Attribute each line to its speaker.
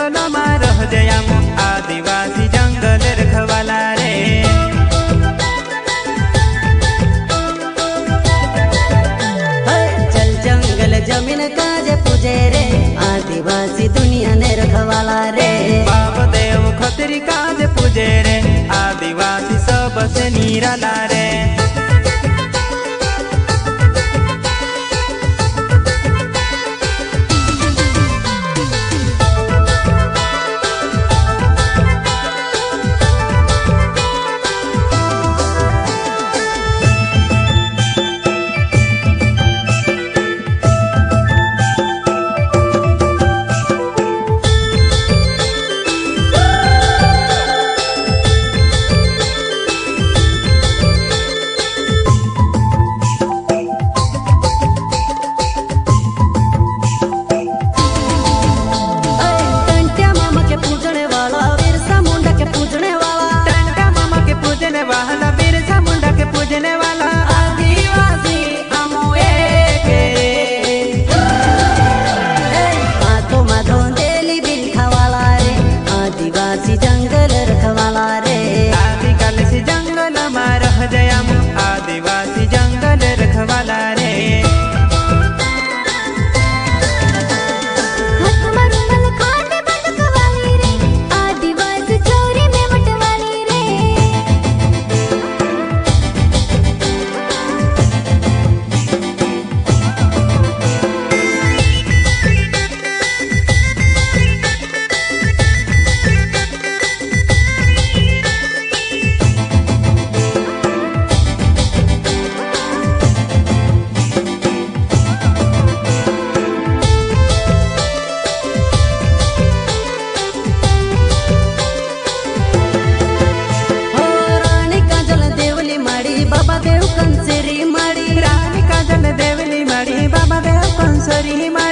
Speaker 1: जंगल में रह जयाम आदिवासी जंगल रखवाला रे।
Speaker 2: चल जंगल जमीन काजे पूजे रे आदिवासी दुनिया ने रखवाला रे।
Speaker 1: बाप देव खतरी काज पूजे रे आदिवासी सबसे निराला रे।
Speaker 2: जंगल रखवाला रे
Speaker 1: आदिकाल से जंगल में रह जयाम आदिवासी जंगल रखवाला रे।
Speaker 2: आदिवासी छोरी में मटवाली रे। बाबा देव कंसरी माड़ी
Speaker 1: रानी काजल देवली माड़ी बाबा देव कंसरी माड़ी।